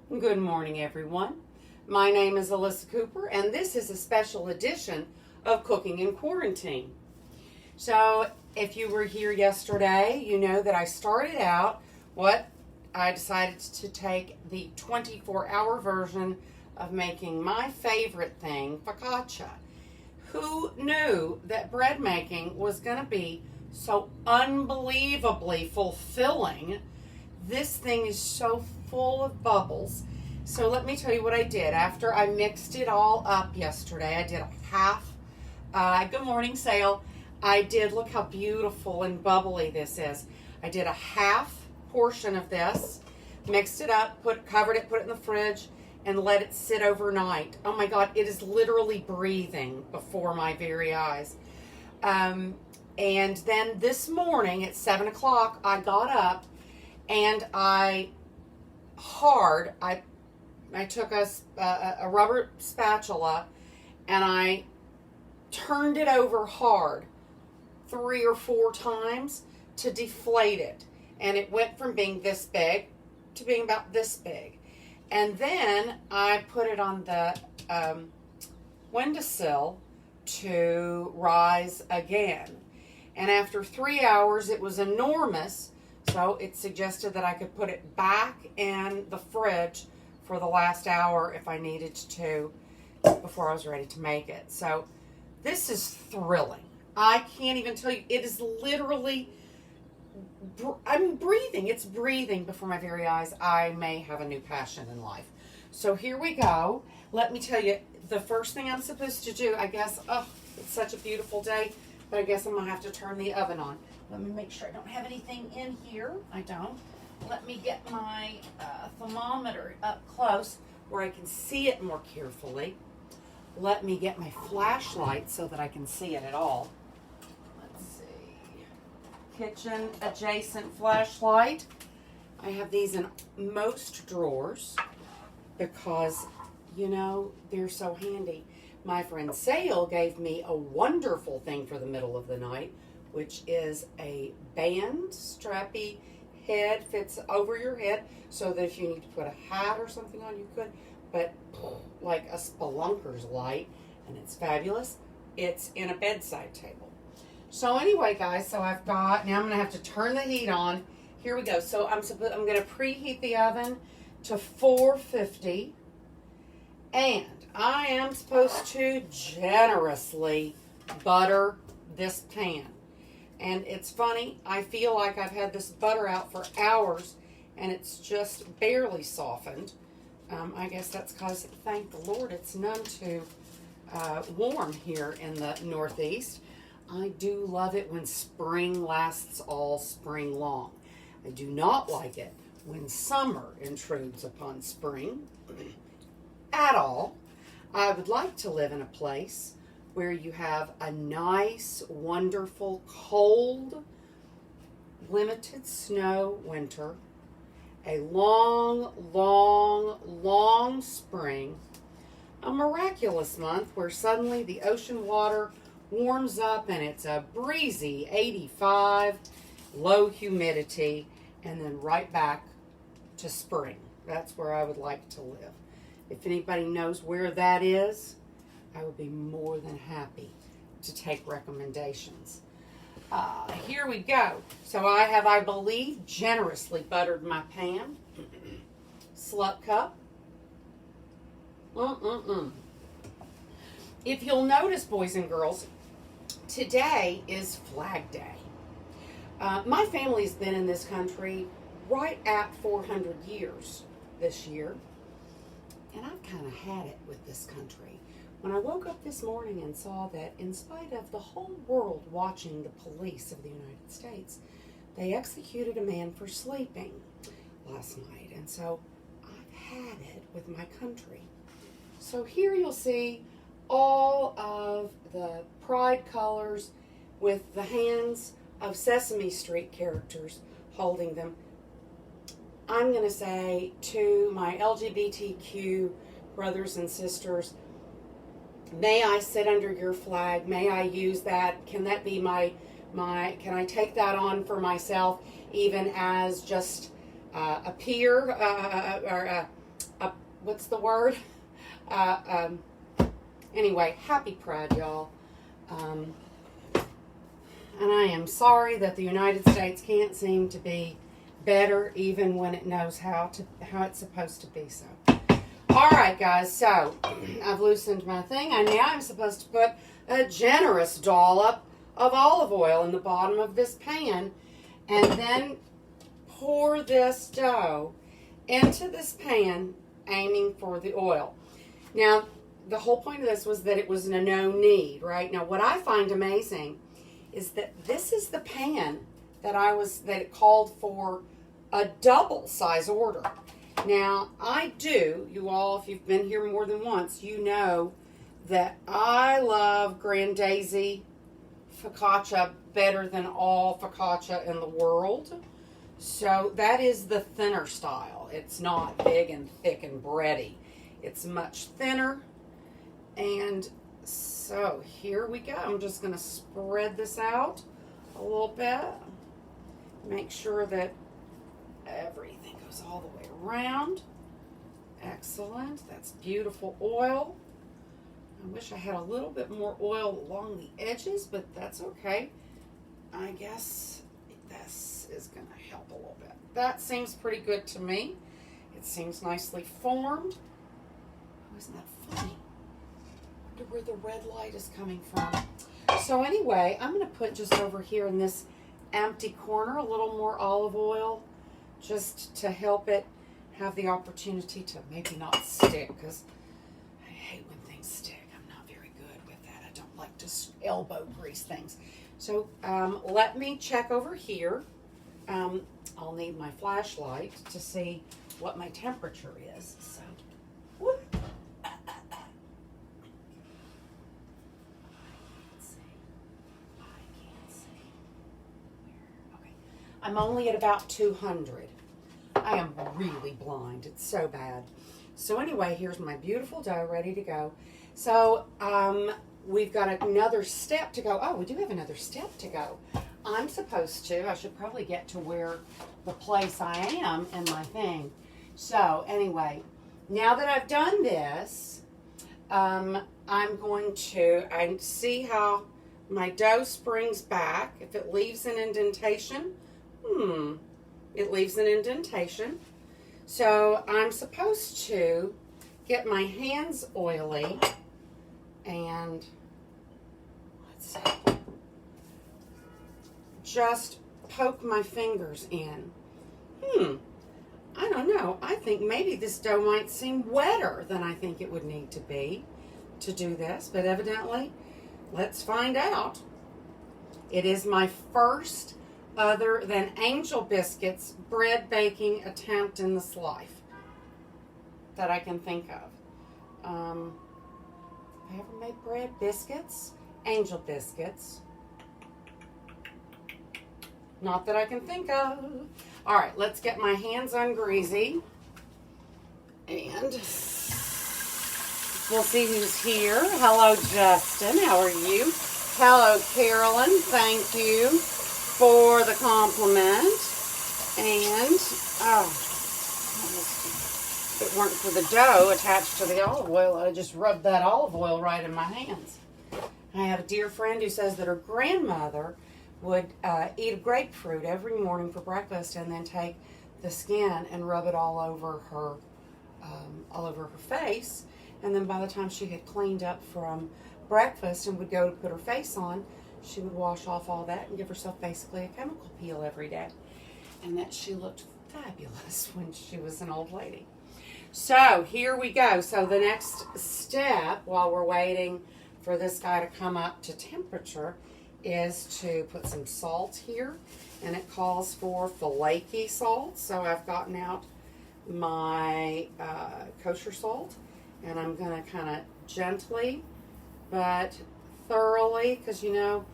Good morning, everyone. My name is Ellisa Cooper, and this is a special edition of Cooking in Quarantine. So, if you were here yesterday, you know that I started out I decided to take the 24-hour version of making my favorite thing, focaccia. Who knew that bread making was going to be so unbelievably fulfilling? This thing is so full of bubbles. So let me tell you what I did. After I mixed it all up yesterday, I did a half, good morning, Sale. I did, look how beautiful and bubbly this is. I did a half portion of this, mixed it up, covered it, put it in the fridge, and let it sit overnight. Oh my God, it is literally breathing before my very eyes. And then this morning at 7 o'clock, I got up and I took a rubber spatula and I turned it over hard 3 or 4 times to deflate it. And it went from being this big to being about this big. And then I put it on the windowsill to rise again. And after 3 hours, it was enormous. So it suggested that I could put it back in the fridge for the last hour if I needed to before I was ready to make it. So this is thrilling. I can't even tell you. It is literally, I'm breathing. It's breathing before my very eyes. I may have a new passion in life. So here we go. Let me tell you, the first thing I'm supposed to do, I guess, it's such a beautiful day, but I guess I'm going to have to turn the oven on. Let me make sure I don't have anything in here. I don't. Let me get my thermometer up close where I can see it more carefully. Let me get my flashlight so that I can see it at all. Let's see. Kitchen adjacent flashlight. I have these in most drawers because, you know, they're so handy. My friend Sale gave me a wonderful thing for the middle of the night, which is a band, strappy head, fits over your head, so that if you need to put a hat or something on, you could, but like a spelunker's light, and it's fabulous. It's in a bedside table. So anyway, guys, so I've got, now I'm going to have to turn the heat on. Here we go. So I'm going to preheat the oven to 450, and I am supposed to generously butter this pan. And it's funny, I feel like I've had this butter out for hours and it's just barely softened. I guess that's because, thank the Lord, it's none too warm here in the Northeast. I do love it when spring lasts all spring long. I do not like it when summer intrudes upon spring at all. I would like to live in a place where you have a nice, wonderful, cold, limited snow winter, a long, long, long spring, a miraculous month where suddenly the ocean water warms up and it's a breezy 85, low humidity, and then right back to spring. That's where I would like to live. If anybody knows where that is, I would be more than happy to take recommendations. Here we go. So I have, I believe, generously buttered my pan. Slut cup. If you'll notice, boys and girls, today is Flag Day. My family's been in this country right at 400 years this year. And I've kind of had it with this country. When I woke up this morning and saw that in spite of the whole world watching the police of the United States, they executed a man for sleeping last night. And so I've had it with my country. So here you'll see all of the pride colors with the hands of Sesame Street characters holding them. I'm going to say to my LGBTQ brothers and sisters, may I sit under your flag? May I use that? Can that be can I take that on for myself, even as just a peer, or what's the word? Anyway, happy Pride, y'all. And I am sorry that the United States can't seem to be better even when it knows how it's supposed to be. So, all right, guys. So I've loosened my thing. I'm supposed to put a generous dollop of olive oil in the bottom of this pan, and then pour this dough into this pan, aiming for the oil. Now, the whole point of this was that it was a no knead, right? Now, what I find amazing is that this is the pan that it called for a double size order. Now, you all, if you've been here more than once, you know that I love Grandese focaccia better than all focaccia in the world. So that is the thinner style. It's not big and thick and bready. It's much thinner. And so here we go. I'm just going to spread this out a little bit. Make sure that everything goes all the way around. Excellent. That's beautiful oil. I wish I had a little bit more oil along the edges, but that's okay. I guess this is going to help a little bit. That seems pretty good to me. It seems nicely formed. Oh, isn't that funny? I wonder where the red light is coming from. So anyway, I'm going to put just over here in this empty corner a little more olive oil just to help it have the opportunity to maybe not stick, because I hate when things stick. I'm not very good with that. I don't like to elbow grease things. So let me check over here. I'll need my flashlight to see what my temperature is. So, whoop. I can't see. Okay. I'm only at about 200. I am really blind. It's so bad. So anyway, here's my beautiful dough ready to go. So we've got another step to go. Oh, we do have another step to go. I'm supposed to, I should probably get to where the place I am in my thing. So anyway, now that I've done this, I'm going to, I see how my dough springs back. If it leaves an indentation, it leaves an indentation. So I'm supposed to get my hands oily and let's see, just poke my fingers in. I don't know. I think maybe this dough might seem wetter than I think it would need to be to do this, but evidently, let's find out. It is my first other than Angel Biscuits bread baking attempt in this life that I can think of. Have I ever made bread biscuits? Angel Biscuits. Not that I can think of. All right, let's get my hands ungreasy. And we'll see who's here. Hello, Justin. How are you? Hello, Carolyn. Thank you for the compliment. And, if it weren't for the dough attached to the olive oil, I'd just rubbed that olive oil right in my hands. I have a dear friend who says that her grandmother would eat a grapefruit every morning for breakfast and then take the skin and rub it all over her face. And then by the time she had cleaned up from breakfast and would go to put her face on, she would wash off all that and give herself basically a chemical peel every day. And that she looked fabulous when she was an old lady. So here we go. So the next step while we're waiting for this guy to come up to temperature is to put some salt here, and it calls for flaky salt. So I've gotten out my kosher salt, and I'm going to kind of gently but thoroughly, because you know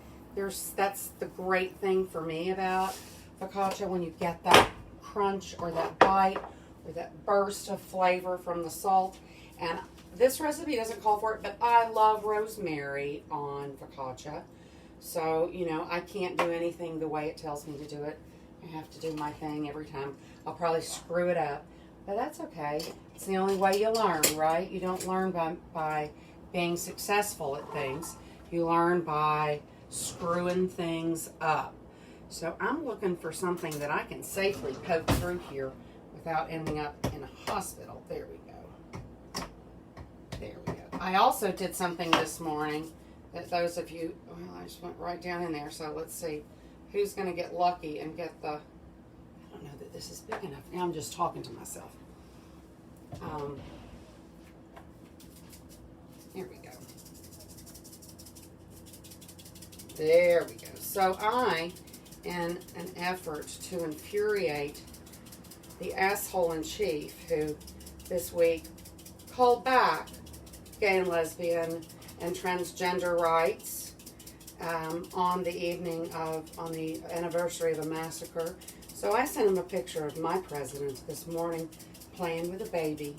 that's the great thing for me about focaccia, when you get that crunch or that bite or that burst of flavor from the salt. And this recipe doesn't call for it, but I love rosemary on focaccia. So, you know, I can't do anything the way it tells me to do it. I have to do my thing every time. I'll probably screw it up, But that's okay. It's the only way you learn, right? You don't learn by being successful at things. You learn by screwing things up. So I'm looking for something that I can safely poke through here without ending up in a hospital. There we go. There we go. I also did something this morning that those of you, well, I just went right down in there. So let's see who's going to get lucky and get the, I don't know that this is big enough. Now I'm just talking to myself. Here we go. There we go. So I, in an effort to infuriate the asshole in chief who this week called back gay and lesbian and transgender rights on the anniversary of a massacre. So I sent him a picture of my president this morning playing with a baby.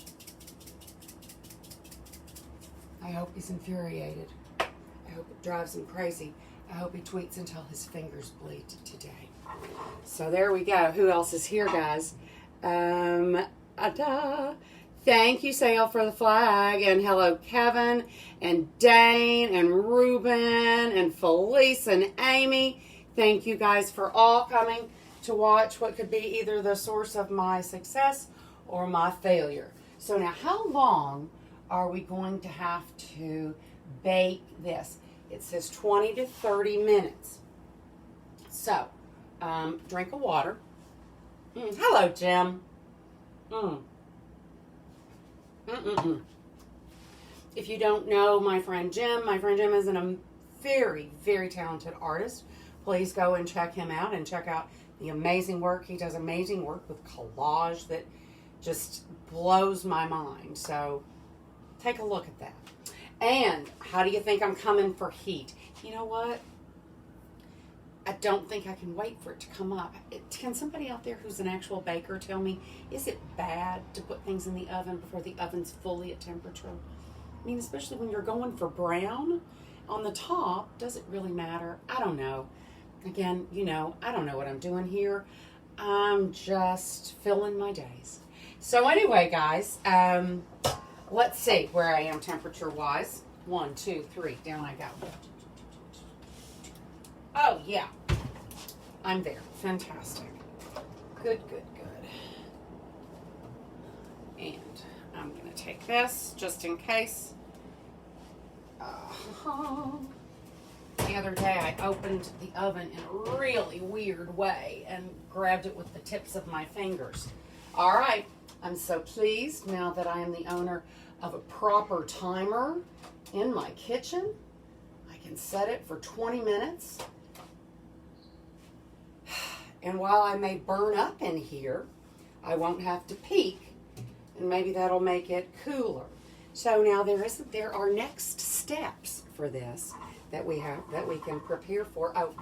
I hope he's infuriated. I hope it drives him crazy. I hope he tweets until his fingers bleed today. So there we go. Who else is here, guys? Thank you, Sale, for the flag. And hello, Kevin and Dane and Ruben and Felice and Amy. Thank you guys for all coming to watch what could be either the source of my success or my failure. So now, how long are we going to have to bake this? It says 20 to 30 minutes. So, drink of water. Hello, Jim. If you don't know my friend Jim is a very, very talented artist. Please go and check him out and check out the amazing work. He does amazing work with collage that just blows my mind. So take a look at that. And how do you think I'm coming for heat? You know what? I don't think I can wait for it to come up. Can somebody out there who's an actual baker tell me, is it bad to put things in the oven before the oven's fully at temperature? I mean, especially when you're going for brown on the top, does it really matter? I don't know. Again, you know, I don't know what I'm doing here. I'm just filling my days. So anyway, guys, let's see where I am temperature-wise. 1, 2, 3, down I go. Oh, yeah. I'm there. Fantastic. Good, good, good. And I'm going to take this just in case. The other day I opened the oven in a really weird way and grabbed it with the tips of my fingers. All right. I'm so pleased now that I am the owner of a proper timer in my kitchen. I can set it for 20 minutes. And while I may burn up in here, I won't have to peek, and maybe that'll make it cooler. So now there are next steps for this that we can prepare for. Oh,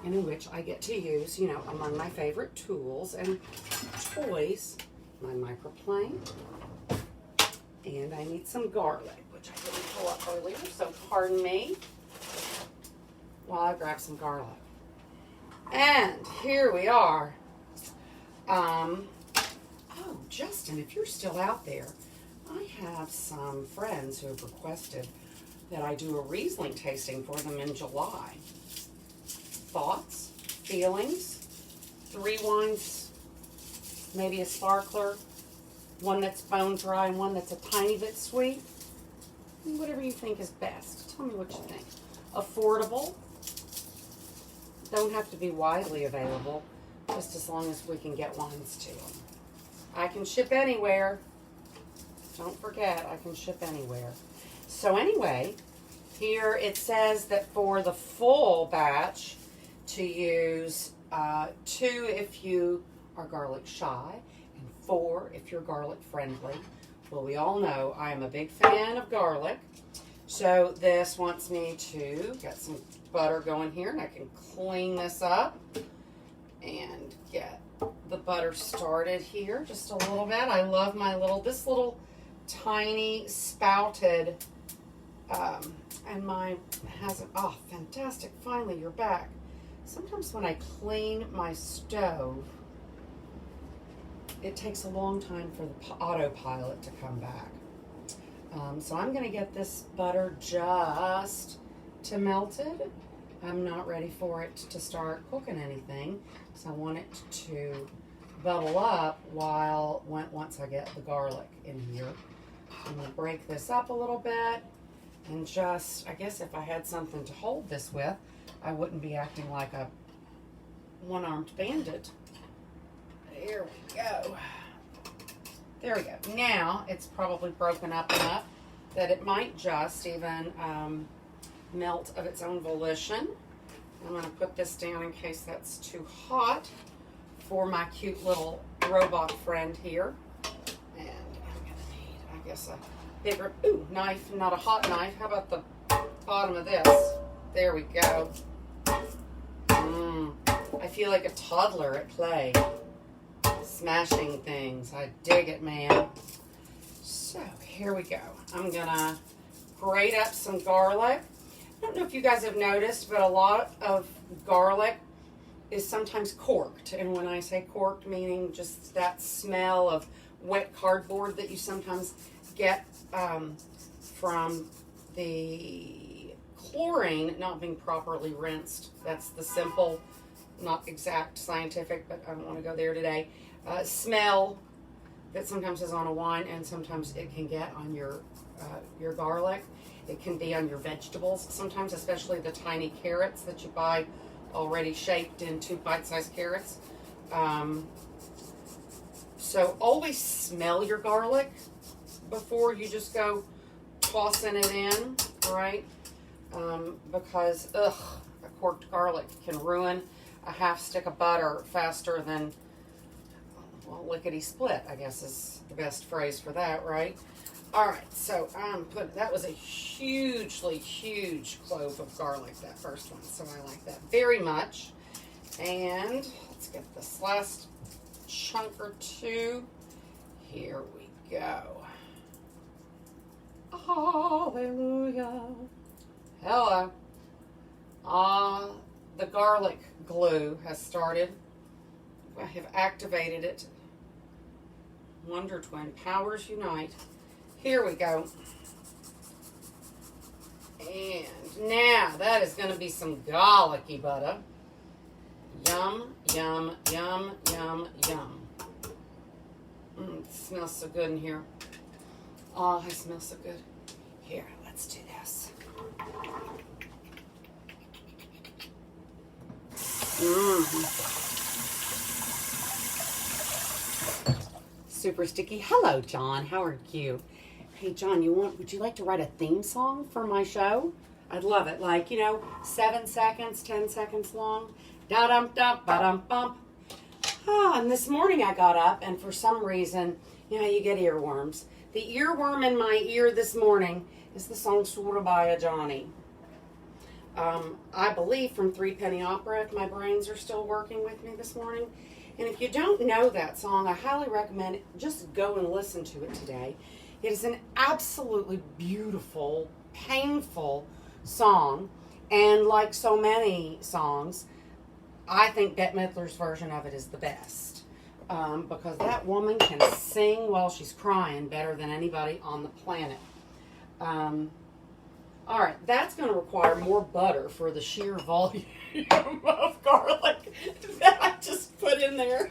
and in which I get to use, you know, among my favorite tools and toys, my microplane, and I need some garlic, which I didn't pull up earlier. So pardon me while I grab some garlic. And here we are. Oh, Justin, if you're still out there, I have some friends who have requested that I do a Riesling tasting for them in July. Thoughts? Feelings? 3 wines? Maybe a sparkler? One that's bone dry and one that's a tiny bit sweet? Whatever you think is best. Tell me what you think. Affordable? Don't have to be widely available, just as long as we can get wines to them. I can ship anywhere. Don't forget, I can ship anywhere. So anyway, here it says that for the full batch to use 2 if you are garlic shy and 4 if you're garlic friendly. Well, we all know I am a big fan of garlic. So this wants me to get some butter going here, and I can clean this up and get the butter started here just a little bit. I love my this little tiny spouted, and mine has oh, fantastic. Finally, you're back. Sometimes when I clean my stove, it takes a long time for the autopilot to come back. So I'm going to get this butter just to melted. I'm not ready for it to start cooking anything, so I want it to bubble up once I get the garlic in here. I'm going to break this up a little bit and just, I guess if I had something to hold this with, I wouldn't be acting like a one-armed bandit. There we go. There we go. Now it's probably broken up enough that it might just even melt of its own volition. I'm going to put this down in case that's too hot for my cute little robot friend here. And I'm going to need, I guess, a bigger knife, not a hot knife. How about the bottom of this? There we go. I feel like a toddler at play, smashing things. I dig it, man. So here we go. I'm gonna grate up some garlic. I don't know if you guys have noticed, but a lot of garlic is sometimes corked. And when I say corked, meaning just that smell of wet cardboard that you sometimes get from the chlorine not being properly rinsed. That's the simple, not exact scientific, but I don't want to go there today. Smell that sometimes is on a wine, and sometimes it can get on your garlic. It can be on your vegetables sometimes, especially the tiny carrots that you buy already shaped into bite-sized carrots. So always smell your garlic before you just go tossing it in, right? Because a corked garlic can ruin a half stick of butter faster than, well, lickety split, I guess is the best phrase for that, right? All right, so I'm putting, that was a hugely huge clove of garlic, that first one, so I like that very much. And let's get this last chunk or two. Here we go. Hallelujah. Hello. The garlic glue has started. I have activated it. Wonder Twin powers unite. Here we go. And now that is going to be some garlicky butter. Yum, yum, yum, yum, yum. It smells so good in here. Oh, it smells so good. Here, let's do this. Super sticky. Hello, John. How are you? Hey, John, would you like to write a theme song for my show? I'd love it. Like, 7 seconds, 10 seconds long. Da-dum-dum, ba-dum-bum. And this morning I got up, and for some reason, you get earworms. The earworm in my ear this morning is the song Surabaya Johnny. I believe from Threepenny Opera, if my brains are still working with me this morning. And if you don't know that song, I highly recommend just go and listen to it today. It is an absolutely beautiful, painful song. And like so many songs, I think Bette Midler's version of it is the best. Because that woman can sing while she's crying better than anybody on the planet. All right, that's going to require more butter for the sheer volume of garlic that I just put in there.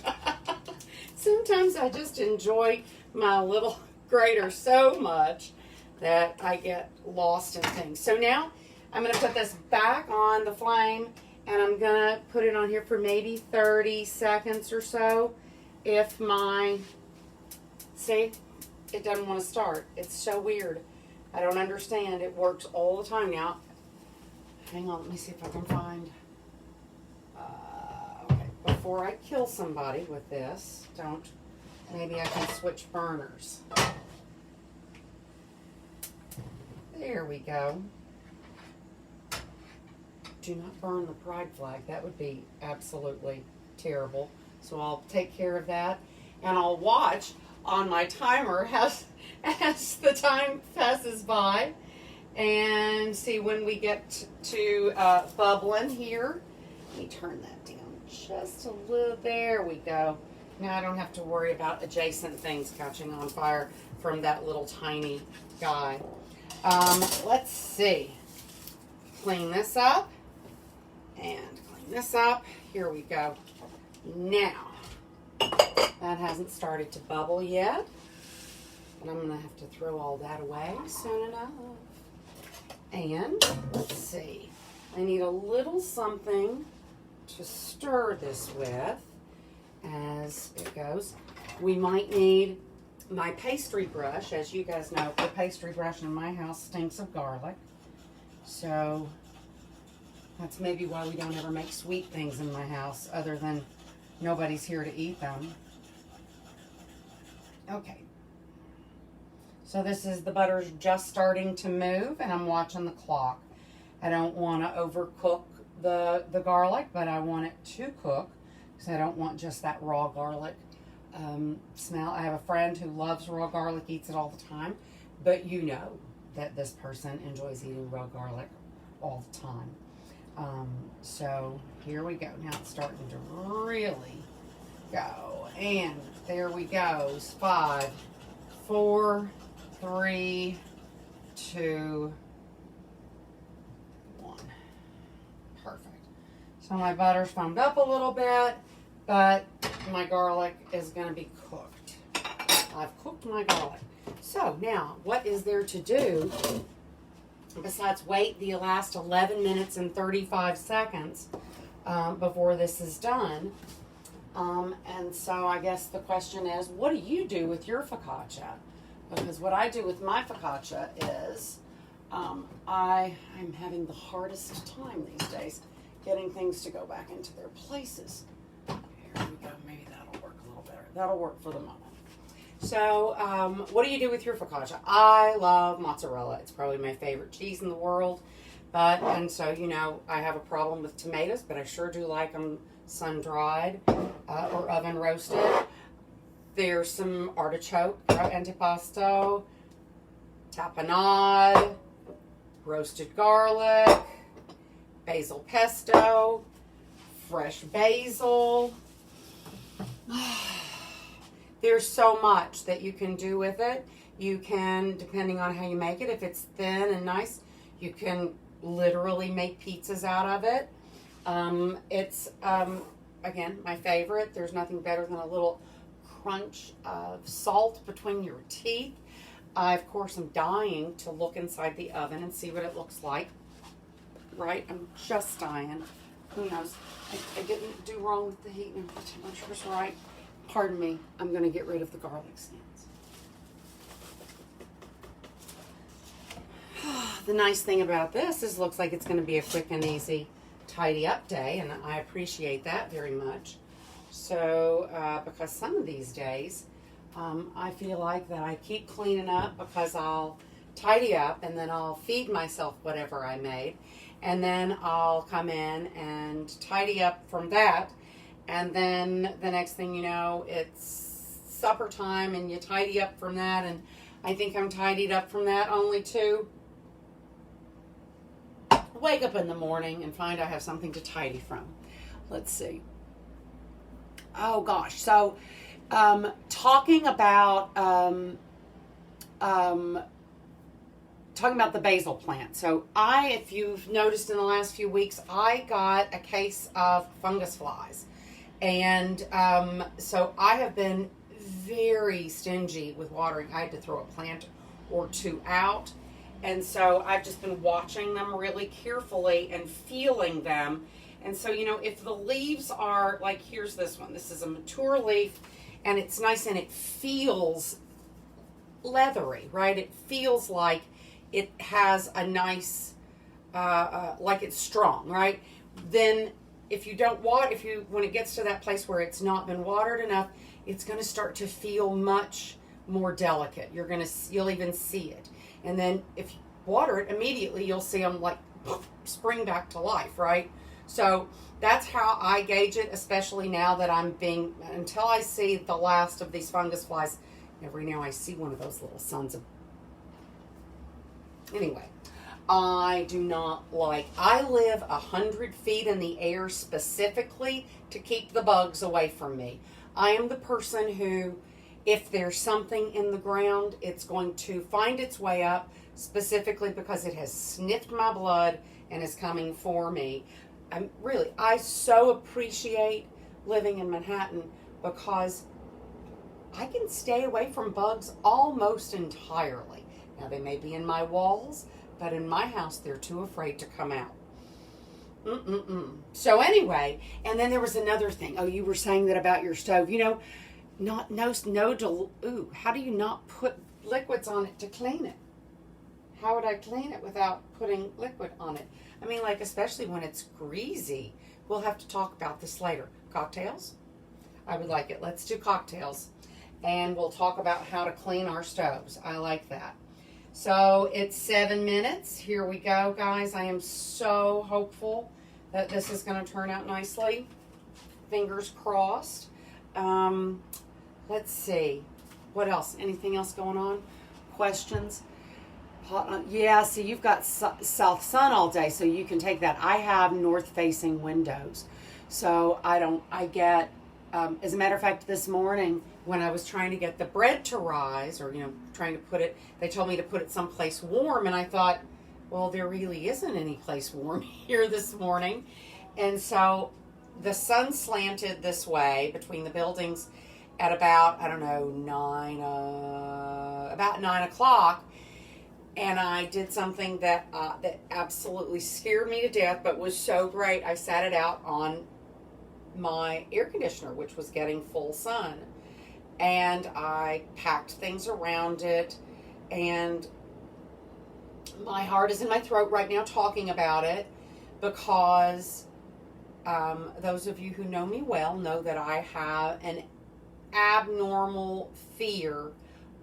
Sometimes I just enjoy my little grater so much that I get lost in things. So now I'm going to put this back on the flame, and I'm going to put it on here for maybe 30 seconds or so. If see, it doesn't want to start. It's so weird. I don't understand. It works all the time now. Hang on, let me see if I can find. Okay, before I kill somebody with this, maybe I can switch burners. There we go. Do not burn the pride flag. That would be absolutely terrible. So I'll take care of that, and I'll watch on my timer as the time passes by, and see when we get to bubbling here. Let me turn that down just a little. There we go. Now I don't have to worry about adjacent things catching on fire from that little tiny guy. Let's see. Clean this up and clean this up. Here we go. Now, that hasn't started to bubble yet, but I'm going to have to throw all that away soon enough. And let's see. I need a little something to stir this with as it goes. We might need my pastry brush. As you guys know, the pastry brush in my house stinks of garlic. So that's maybe why we don't ever make sweet things in my house, other than nobody's here to eat them. Okay. So this is, the butter's just starting to move, and I'm watching the clock. I don't want to overcook the garlic, but I want it to cook, because I don't want just that raw garlic smell. I have a friend who loves raw garlic, eats it all the time, but you know that this person enjoys eating raw garlic all the time. So here we go. Now it's starting to really go, and there we go. 5, 4, 3, 2, 1. Perfect. So my butter's foamed up a little bit, but my garlic is going to be cooked. I've cooked my garlic. So now, what is there to do besides wait the last 11 minutes and 35 seconds before this is done? And so I guess the question is, what do you do with your focaccia? Because what I do with my focaccia is, I'm having the hardest time these days getting things to go back into their places. Here we go. Maybe that'll work a little better. That'll work for the moment. So, what do you do with your focaccia? I love mozzarella. It's probably my favorite cheese in the world. And so, you know, I have a problem with tomatoes, but I sure do like them sun-dried or oven roasted. There's some artichoke, antipasto, tapenade, roasted garlic, basil pesto, fresh basil. There's so much that you can do with it. You can, depending on how you make it, if it's thin and nice, you can literally make pizzas out of it. It's, again, my favorite. There's nothing better than a little crunch of salt between your teeth. I, of course, am dying to look inside the oven and see what it looks like. Right? I'm just dying. Who knows? I didn't do wrong with the heat and the temperature was right. Pardon me. I'm going to get rid of the garlic skins. The nice thing about this is it looks like it's going to be a quick and easy tidy up day, and I appreciate that very much. So, because some of these days, I feel like that I keep cleaning up because I'll tidy up and then I'll feed myself whatever I made, and then I'll come in and tidy up from that, and then the next thing you know, it's supper time and you tidy up from that, and I think I'm tidied up from that only to wake up in the morning and find I have something to tidy from. Let's see. Oh gosh, so talking about the basil plant. So if you've noticed in the last few weeks, I got a case of fungus flies, and so I have been very stingy with watering. I had to throw a plant or two out, and so I've just been watching them really carefully and feeling them. And so, you know, if the leaves are, like, here's this one. This is a mature leaf, and it's nice, and it feels leathery, right? It feels like it has a nice, like it's strong, right? Then if you don't water, when it gets to that place where it's not been watered enough, it's going to start to feel much more delicate. You'll even see it. And then if you water it immediately, you'll see them like spring back to life, right? So that's how I gauge it, especially now that until I see the last of these fungus flies. Every now I see one of those little sons of... Anyway, I live 100 feet in the air specifically to keep the bugs away from me. I am the person who, if there's something in the ground, it's going to find its way up, specifically because it has sniffed my blood and is coming for me. I so appreciate living in Manhattan because I can stay away from bugs almost entirely. Now, they may be in my walls, but in my house, they're too afraid to come out. So anyway, and then there was another thing. Oh, you were saying that about your stove. You know, how do you not put liquids on it to clean it? How would I clean it without putting liquid on it? I mean, like, especially when it's greasy. We'll have to talk about this later. Cocktails? I would like it. Let's do cocktails. And we'll talk about how to clean our stoves. I like that. So it's 7 minutes. Here we go, guys. I am so hopeful that this is going to turn out nicely. Fingers crossed. Let's see. What else? Anything else going on? Questions? Yeah, so you've got south sun all day, so you can take that. I have north-facing windows. So I get, as a matter of fact, this morning, when I was trying to get the bread to rise, or, trying to put it, they told me to put it someplace warm, and I thought, well, there really isn't any place warm here this morning. And so the sun slanted this way between the buildings at about, about 9 o'clock, and I did something that absolutely scared me to death, but was so great. I sat it out on my air conditioner, which was getting full sun. And I packed things around it, and my heart is in my throat right now talking about it, because those of you who know me well know that I have an abnormal fear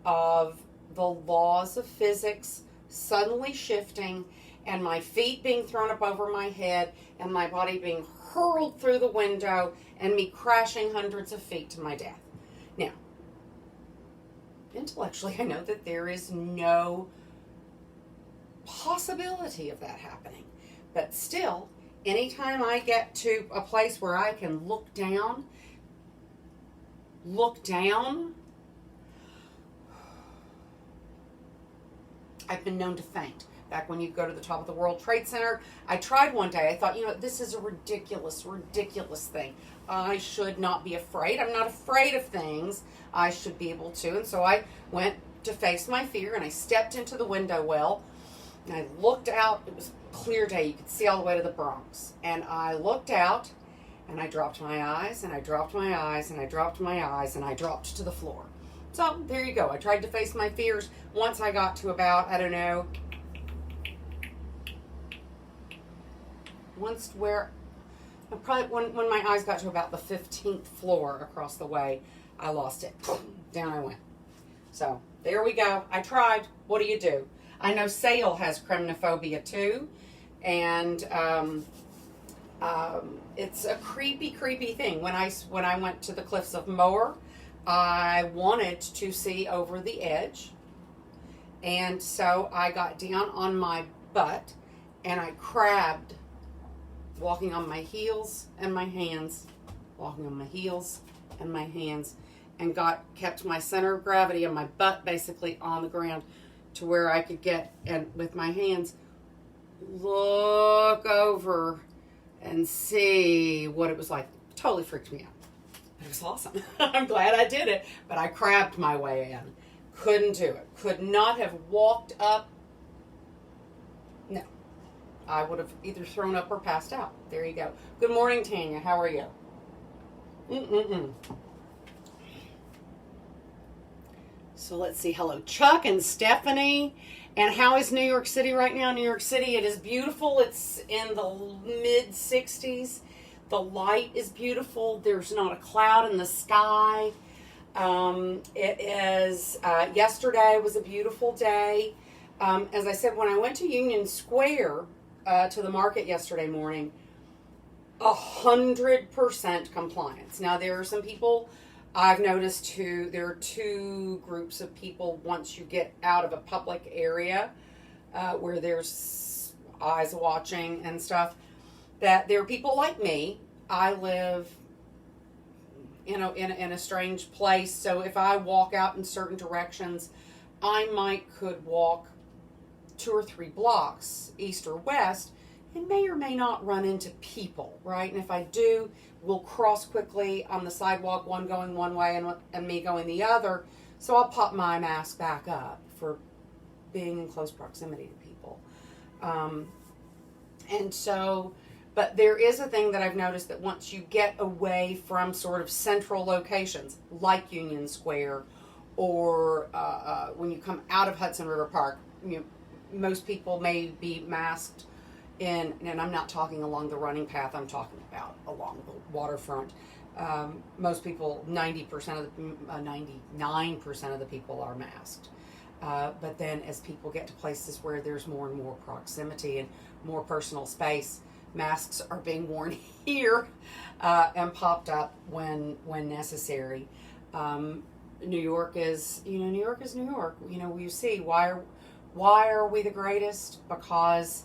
of the laws of physics suddenly shifting, and my feet being thrown up over my head, and my body being hurled through the window, and me crashing hundreds of feet to my death. Now, intellectually, I know that there is no possibility of that happening. But still, anytime I get to a place where I can look down, I've been known to faint. Back when you go to the top of the World Trade Center, I tried one day. I thought, this is a ridiculous thing. I should not be afraid. I'm not afraid of things. I should be able to. And so I went to face my fear, and I stepped into the window well, and I looked out. It was a clear day. You could see all the way to the Bronx. And I looked out, and I dropped my eyes, and I dropped my eyes, and I dropped my eyes, and I dropped to the floor. So there you go. I tried to face my fears. Once I got to about, once where, probably when my eyes got to about the 15th floor across the way, I lost it. Down I went. So there we go. I tried. What do you do? I know Sale has creminophobia too, and it's a creepy thing. When I went to the cliffs of Moher, I wanted to see over the edge, and so I got down on my butt and I crabbed, walking on my heels and my hands, and kept my center of gravity and my butt basically on the ground to where I could get, and with my hands, look over and see what it was like. Totally freaked me out. It was awesome. I'm glad I did it, but I crabbed my way in. Couldn't do it. Could not have walked up. No. I would have either thrown up or passed out. There you go. Good morning, Tanya. How are you? So let's see. Hello, Chuck and Stephanie. And how is New York City right now? New York City, it is beautiful. It's in the mid-60s. The light is beautiful. There's not a cloud in the sky. It is, yesterday was a beautiful day. As I said, when I went to Union Square, to the market yesterday morning, 100% compliance. Now, there are some people I've noticed there are two groups of people once you get out of a public area, where there's eyes watching and stuff, that there are people like me. I live in a strange place. So if I walk out in certain directions, I could walk 2 or 3 blocks east or west and may or may not run into people, right? And if I do, we'll cross quickly on the sidewalk, one going one way and me going the other. So I'll pop my mask back up for being in close proximity to people. And so, but there is a thing that I've noticed, that once you get away from sort of central locations like Union Square, or when you come out of Hudson River Park, most people may be masked and I'm not talking along the running path, I'm talking about along the waterfront. Most people, 99% of the people are masked. But then as people get to places where there's more and more proximity and more personal space, masks are being worn here and popped up when necessary. New York is New York. You see, why are we the greatest? Because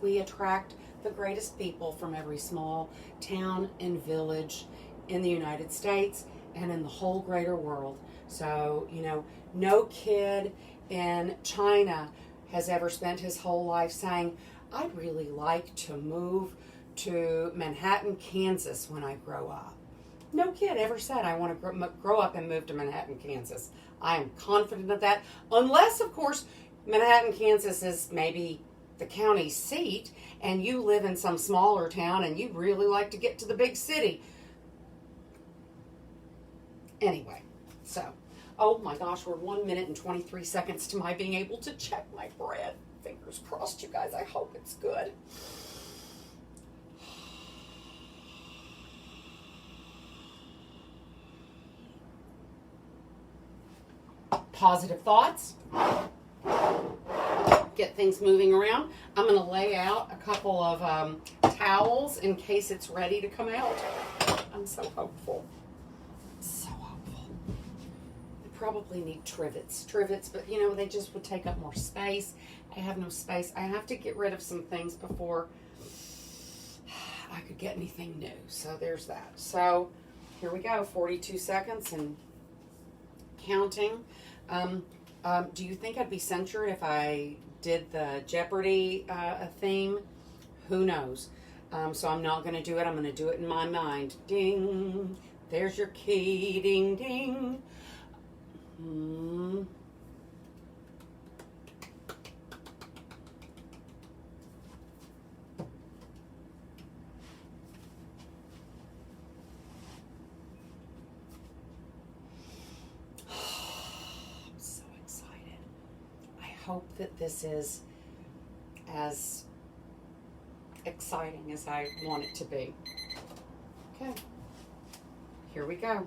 we attract the greatest people from every small town and village in the United States and in the whole greater world. So, no kid in China has ever spent his whole life saying, I'd really like to move to Manhattan, Kansas when I grow up. No kid ever said, I want to grow up and move to Manhattan, Kansas. I am confident of that. Unless, of course, Manhattan, Kansas is maybe the county seat and you live in some smaller town and you'd really like to get to the big city. Anyway, so, oh my gosh, we're 1 minute and 23 seconds to my being able to check my bread. Fingers crossed, you guys. I hope it's good. Positive thoughts. Get things moving around. I'm going to lay out a couple of towels in case it's ready to come out. I'm so hopeful. So hopeful. I probably need trivets, but they just would take up more space. I have no space. I have to get rid of some things before I could get anything new. So there's that. So here we go. 42 seconds and counting. Do you think I'd be censured if I did the Jeopardy theme? Who knows? So I'm not going to do it. I'm going to do it in my mind. Ding. There's your key. Ding, ding. Hope that this is as exciting as I want it to be. Okay, here we go.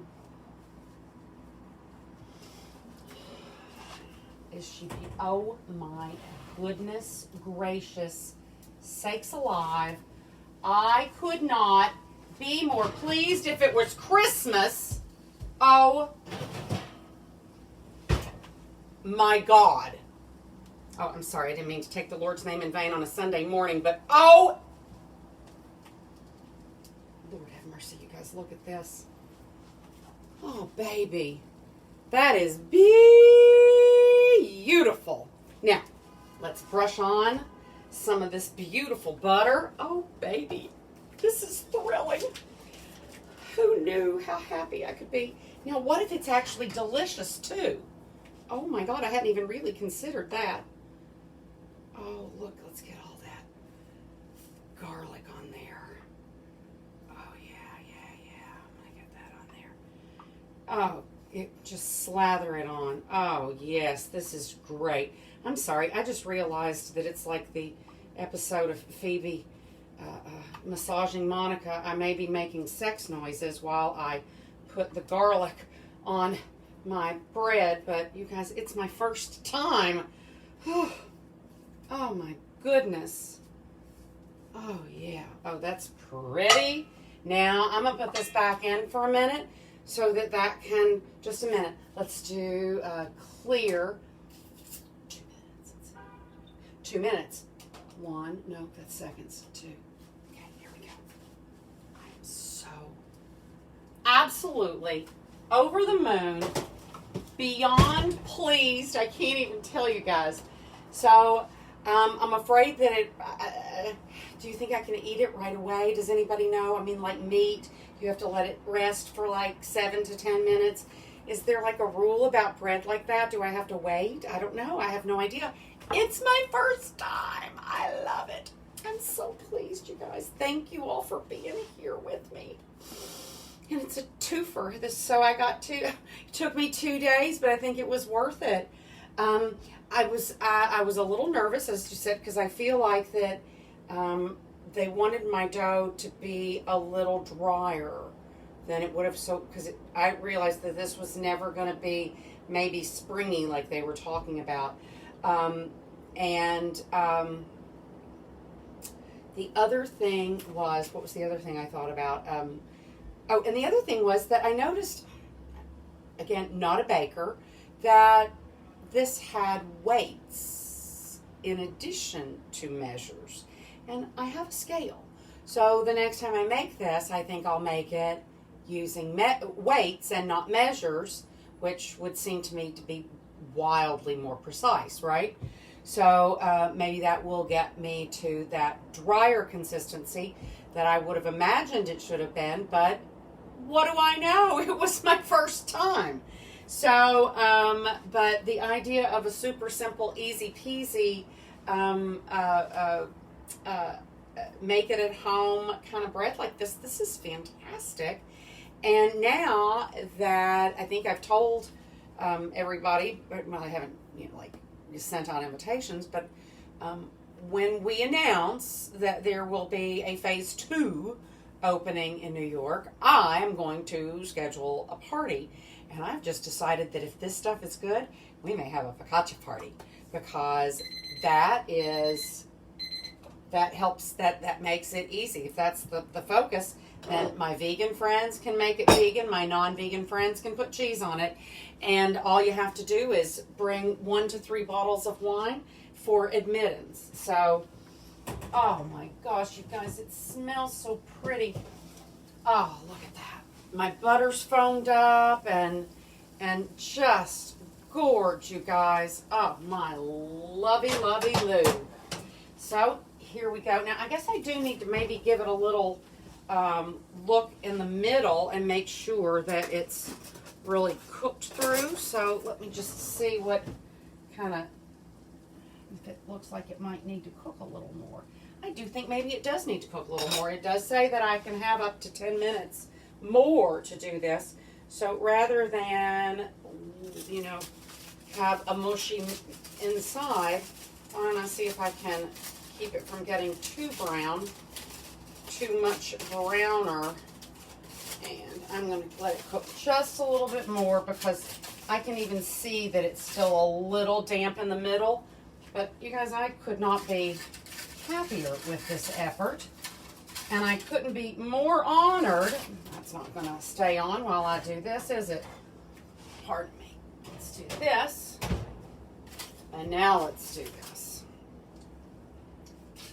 Is she? Oh my goodness gracious sakes alive! I could not be more pleased if it was Christmas. Oh my God. Oh, I'm sorry. I didn't mean to take the Lord's name in vain on a Sunday morning, but oh! Lord have mercy, you guys. Look at this. Oh, baby. That is beautiful. Now, let's brush on some of this beautiful butter. Oh, baby. This is thrilling. Who knew how happy I could be? Now, what if it's actually delicious, too? Oh, my God. I hadn't even really considered that. Oh, look, let's get all that garlic on there. Oh, yeah. I'm going to get that on there. Oh, just slather it on. Oh, yes, this is great. I'm sorry, I just realized that it's like the episode of Phoebe massaging Monica. I may be making sex noises while I put the garlic on my bread, but you guys, it's my first time. Oh my goodness. Oh yeah. Oh, that's pretty. Now I'm going to put this back in for a minute so that can, just a minute. Let's do clear. 2 minutes. 1, no, that's seconds. 2. Okay, here we go. I am so absolutely over the moon, beyond pleased. I can't even tell you guys. So I'm afraid that do you think I can eat it right away? Does anybody know? I mean, like meat, you have to let it rest for like 7 to 10 minutes. Is there like a rule about bread like that? Do I have to wait? I don't know. I have no idea. It's my first time. I love it. I'm so pleased, you guys. Thank you all for being here with me. And it's a twofer. So I got to. It took me 2 days, but I think it was worth it. I was a little nervous, as you said, because I feel like that they wanted my dough to be a little drier than it would have. So because I realized that this was never going to be maybe springy like they were talking about. The other thing was, what was the other thing I thought about? And the other thing was that I noticed, again, not a baker, that this had weights in addition to measures. And I have a scale. So the next time I make this, I think I'll make it using weights and not measures, which would seem to me to be wildly more precise, right? So maybe that will get me to that drier consistency that I would have imagined it should have been, but what do I know? It was my first time. So, but the idea of a super simple, easy peasy, make it at home kind of bread like this is fantastic. And now that I think I've told everybody, well, I haven't, like sent out invitations, but when we announce that there will be a phase 2 opening in New York, I am going to schedule a party. And I've just decided that if this stuff is good, we may have a focaccia party, because that makes it easy. If that's the focus, then my vegan friends can make it vegan, my non-vegan friends can put cheese on it, and all you have to do is bring 1 to 3 bottles of wine for admittance. So, oh my gosh, you guys, it smells so pretty. Oh, look at that. My butter's foamed up and just gorge, you guys. Oh, my lovey loo. So, here we go. Now, I guess I do need to maybe give it a little look in the middle and make sure that it's really cooked through. So, let me just see what kind of, if it looks like it might need to cook a little more. I do think maybe it does need to cook a little more. It does say that I can have up to 10 minutes more to do this. So rather than, have a mushy inside, I want to see if I can keep it from getting too brown, too much browner. And I'm going to let it cook just a little bit more, because I can even see that it's still a little damp in the middle. But you guys, I could not be happier with this effort. And I couldn't be more honored. That's not going to stay on while I do this, is it? Pardon me. Let's do this. And now let's do this.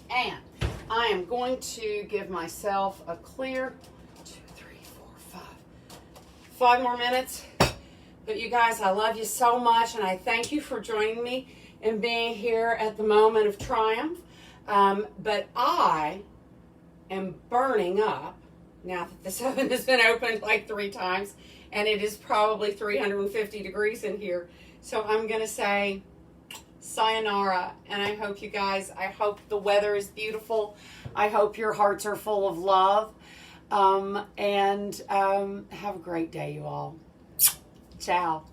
And I am going to give myself a clear 2, 3, 4, 5 more minutes. But you guys, I love you so much, and I thank you for joining me and being here at the moment of triumph. But I am burning up now that this oven has been opened like 3 times, and it is probably 350 degrees in here. So I'm going to say sayonara, and I hope you guys, I hope the weather is beautiful. I hope your hearts are full of love. Have a great day, you all. Ciao.